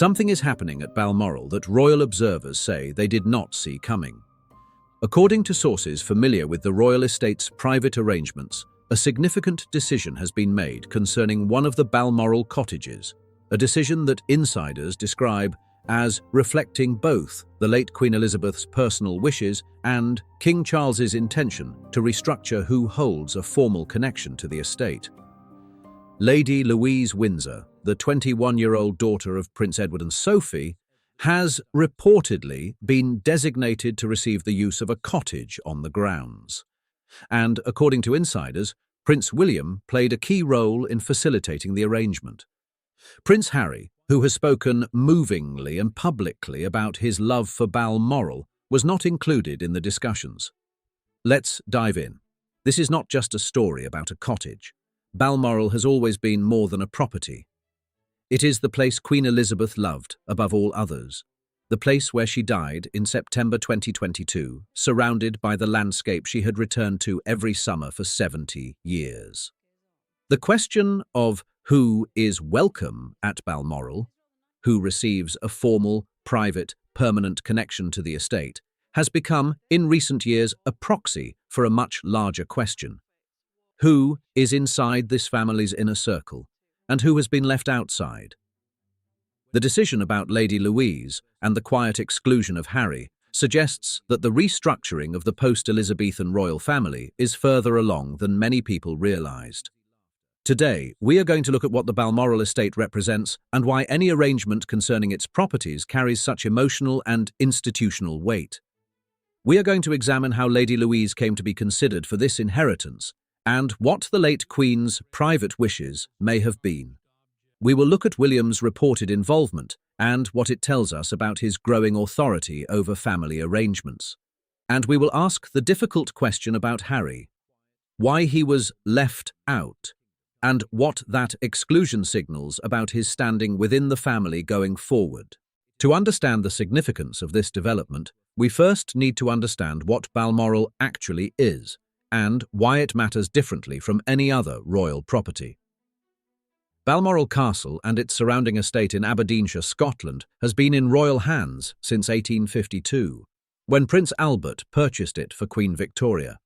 Something is happening at Balmoral that royal observers say they did not see coming. According to sources familiar with the royal estate's private arrangements, a significant decision has been made concerning one of the Balmoral cottages, a decision that insiders describe as reflecting both the late Queen Elizabeth's personal wishes and King Charles's intention to restructure who holds a formal connection to the estate. Lady Louise Windsor, the 21-year-old daughter of Prince Edward and Sophie, has reportedly been designated to receive the use of a cottage on the grounds. And, according to insiders, Prince William played a key role in facilitating the arrangement. Prince Harry, who has spoken movingly and publicly about his love for Balmoral, was not included in the discussions. Let's dive in. This is not just a story about a cottage. Balmoral has always been more than a property. It is the place Queen Elizabeth loved above all others, the place where she died in September 2022, surrounded by the landscape she had returned to every summer for 70 years. The question of who is welcome at Balmoral, who receives a formal, private, permanent connection to the estate, has become, in recent years, a proxy for a much larger question. Who is inside this family's inner circle, and who has been left outside? The decision about Lady Louise and the quiet exclusion of Harry suggests that the restructuring of the post-Elizabethan royal family is further along than many people realised. Today, we are going to look at what the Balmoral estate represents and why any arrangement concerning its properties carries such emotional and institutional weight. We are going to examine how Lady Louise came to be considered for this inheritance and what the late Queen's private wishes may have been. We will look at William's reported involvement and what it tells us about his growing authority over family arrangements. And we will ask the difficult question about Harry, why he was left out, and what that exclusion signals about his standing within the family going forward. To understand the significance of this development, we first need to understand what Balmoral actually is, and why it matters differently from any other royal property. Balmoral Castle and its surrounding estate in Aberdeenshire, Scotland, has been in royal hands since 1852, when Prince Albert purchased it for Queen Victoria.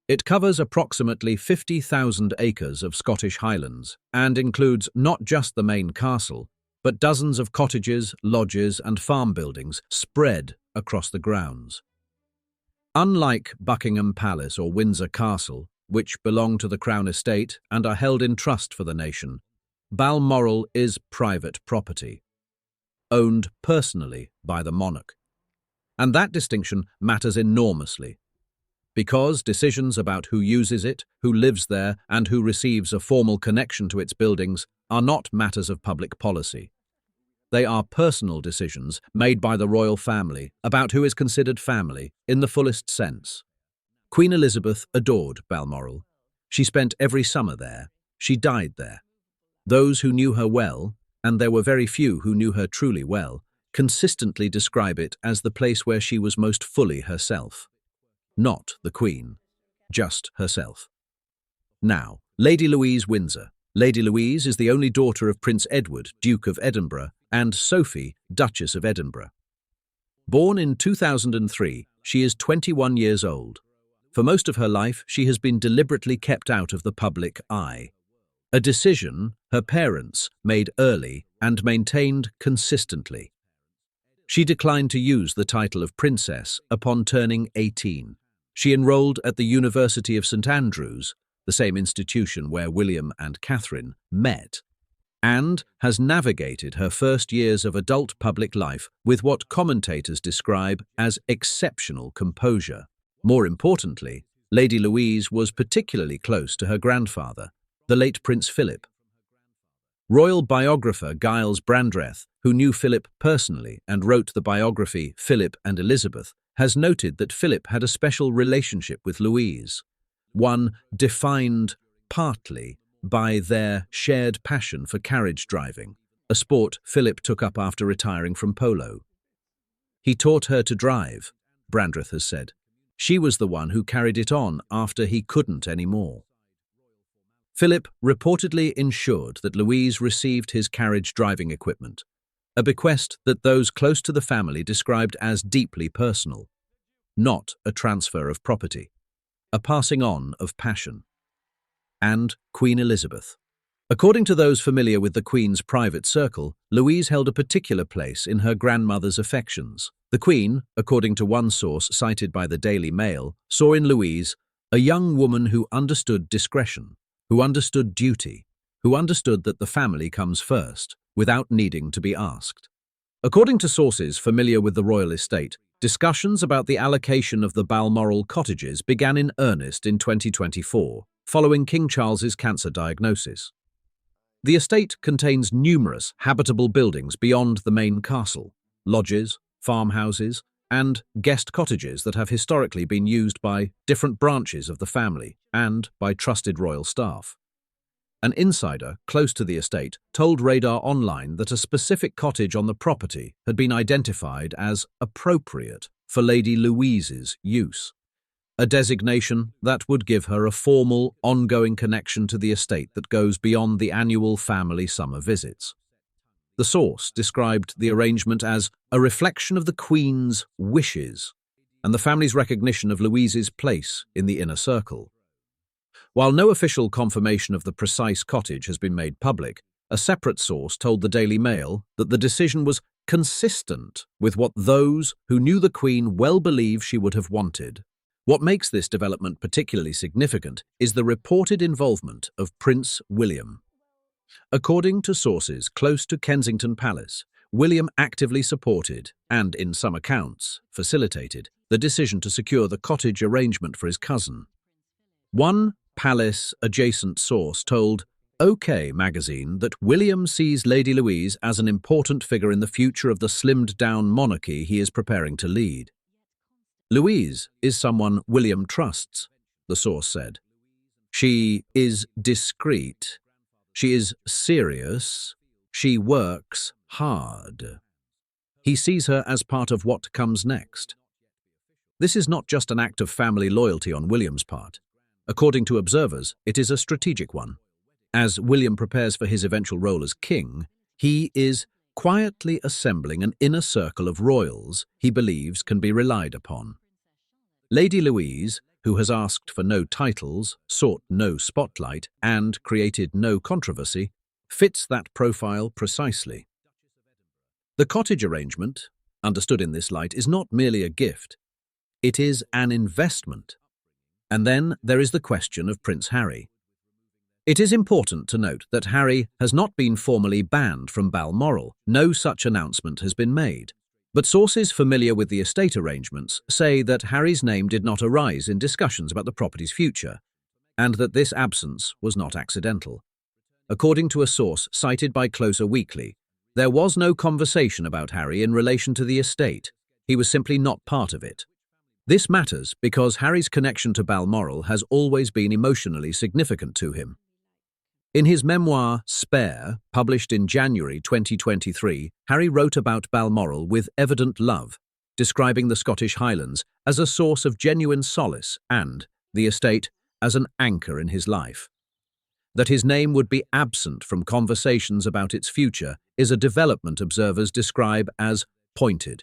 It covers approximately 50,000 acres of Scottish Highlands and includes not just the main castle, but dozens of cottages, lodges and farm buildings spread across the grounds. Unlike Buckingham Palace or Windsor Castle, which belong to the Crown Estate and are held in trust for the nation, Balmoral is private property, owned personally by the monarch. And that distinction matters enormously, because decisions about who uses it, who lives there, and who receives a formal connection to its buildings are not matters of public policy. They are personal decisions made by the royal family about who is considered family in the fullest sense. Queen Elizabeth adored Balmoral. She spent every summer there. She died there. Those who knew her well, and there were very few who knew her truly well, consistently describe it as the place where she was most fully herself. Not the Queen, just herself. Now, Lady Louise Windsor. Lady Louise is the only daughter of Prince Edward, Duke of Edinburgh, and Sophie, Duchess of Edinburgh. Born in 2003, she is 21 years old. For most of her life, she has been deliberately kept out of the public eye. A decision her parents made early and maintained consistently. She declined to use the title of princess upon turning 18. She enrolled at the University of St Andrews, the same institution where William and Catherine met, and has navigated her first years of adult public life with what commentators describe as exceptional composure. More importantly, Lady Louise was particularly close to her grandfather, the late Prince Philip. Royal biographer Giles Brandreth, who knew Philip personally and wrote the biography Philip and Elizabeth, has noted that Philip had a special relationship with Louise, one defined partly by their shared passion for carriage driving, a sport Philip took up after retiring from polo. He taught her to drive, Brandreth has said. She was the one who carried it on after he couldn't anymore. Philip reportedly ensured that Louise received his carriage driving equipment, a bequest that those close to the family described as deeply personal, not a transfer of property, a passing on of passion. And Queen Elizabeth. According to those familiar with the Queen's private circle, Louise held a particular place in her grandmother's affections. The Queen, according to one source cited by the Daily Mail, saw in Louise a young woman who understood discretion, who understood duty, who understood that the family comes first, without needing to be asked. According to sources familiar with the royal estate, discussions about the allocation of the Balmoral cottages began in earnest in 2024, following King Charles's cancer diagnosis. The estate contains numerous habitable buildings beyond the main castle, lodges, farmhouses, and guest cottages that have historically been used by different branches of the family and by trusted royal staff. An insider close to the estate told Radar Online that a specific cottage on the property had been identified as appropriate for Lady Louise's use, a designation that would give her a formal, ongoing connection to the estate that goes beyond the annual family summer visits. The source described the arrangement as a reflection of the Queen's wishes and the family's recognition of Louise's place in the inner circle. While no official confirmation of the precise cottage has been made public, a separate source told the Daily Mail that the decision was consistent with what those who knew the Queen well believe she would have wanted. What makes this development particularly significant is the reported involvement of Prince William. According to sources close to Kensington Palace, William actively supported and, in some accounts, facilitated the decision to secure the cottage arrangement for his cousin. One palace-adjacent source told OK magazine that William sees Lady Louise as an important figure in the future of the slimmed-down monarchy he is preparing to lead. Louise is someone William trusts, the source said. She is discreet. She is serious. She works hard. He sees her as part of what comes next. This is not just an act of family loyalty on William's part. According to observers, it is a strategic one. As William prepares for his eventual role as king, he is quietly assembling an inner circle of royals he believes can be relied upon. Lady Louise, who has asked for no titles, sought no spotlight, and created no controversy, fits that profile precisely. The cottage arrangement, understood in this light, is not merely a gift. It is an investment. And then there is the question of Prince Harry. It is important to note that Harry has not been formally banned from Balmoral. No such announcement has been made. But sources familiar with the estate arrangements say that Harry's name did not arise in discussions about the property's future, and that this absence was not accidental. According to a source cited by Closer Weekly, there was no conversation about Harry in relation to the estate. He was simply not part of it. This matters because Harry's connection to Balmoral has always been emotionally significant to him. In his memoir, Spare, published in January 2023, Harry wrote about Balmoral with evident love, describing the Scottish Highlands as a source of genuine solace and the estate as an anchor in his life. That his name would be absent from conversations about its future is a development observers describe as pointed.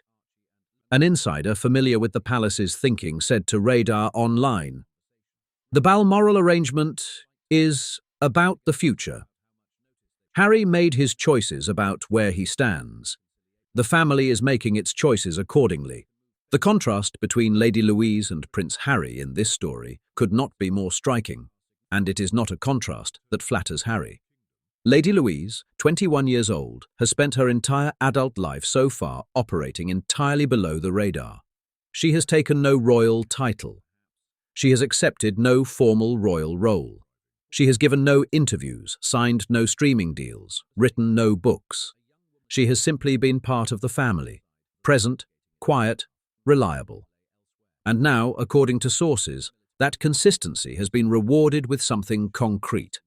An insider familiar with the palace's thinking said to Radar Online, "The Balmoral arrangement is about the future. Harry made his choices about where he stands. The family is making its choices accordingly. The contrast between Lady Louise and Prince Harry in this story could not be more striking, and it is not a contrast that flatters Harry. Lady Louise, 21 years old, has spent her entire adult life so far operating entirely below the radar. She has taken no royal title. She has accepted no formal royal role. She has given no interviews, signed no streaming deals, written no books. She has simply been part of the family, present, quiet, reliable. And now, according to sources, that consistency has been rewarded with something concrete.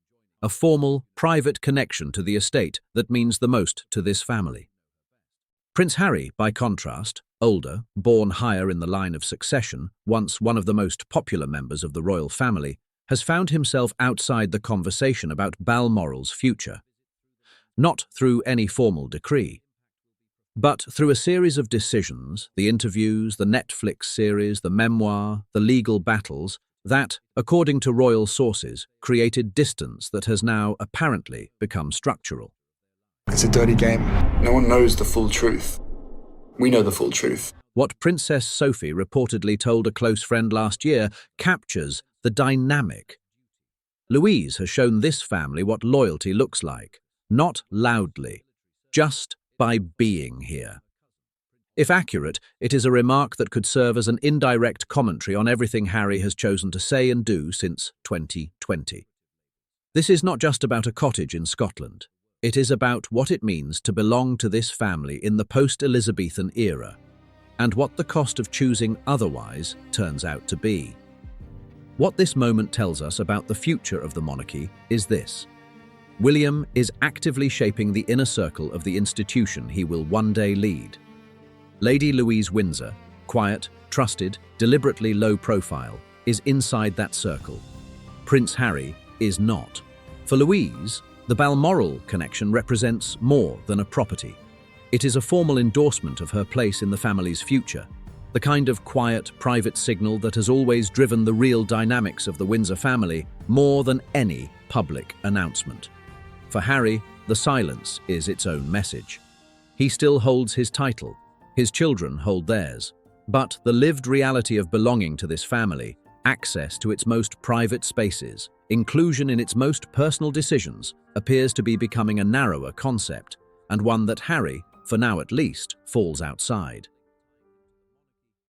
A formal, private connection to the estate that means the most to this family. Prince Harry, by contrast, older, born higher in the line of succession, once one of the most popular members of the royal family, has found himself outside the conversation about Balmoral's future. Not through any formal decree. But through a series of decisions, the interviews, the Netflix series, the memoir, the legal battles, that, according to royal sources, created distance that has now apparently become structural. It's a dirty game. No one knows the full truth. We know the full truth. What Princess Sophie reportedly told a close friend last year captures the dynamic. Louise has shown this family what loyalty looks like, not loudly, just by being here. If accurate, it is a remark that could serve as an indirect commentary on everything Harry has chosen to say and do since 2020. This is not just about a cottage in Scotland. It is about what it means to belong to this family in the post-Elizabethan era, and what the cost of choosing otherwise turns out to be. What this moment tells us about the future of the monarchy is this: William is actively shaping the inner circle of the institution he will one day lead. Lady Louise Windsor, quiet, trusted, deliberately low profile, is inside that circle. Prince Harry is not. For Louise, the Balmoral connection represents more than a property. It is a formal endorsement of her place in the family's future, the kind of quiet, private signal that has always driven the real dynamics of the Windsor family more than any public announcement. For Harry, the silence is its own message. He still holds his title, his children hold theirs, but the lived reality of belonging to this family, access to its most private spaces, inclusion in its most personal decisions, appears to be becoming a narrower concept, and one that Harry, for now at least, falls outside.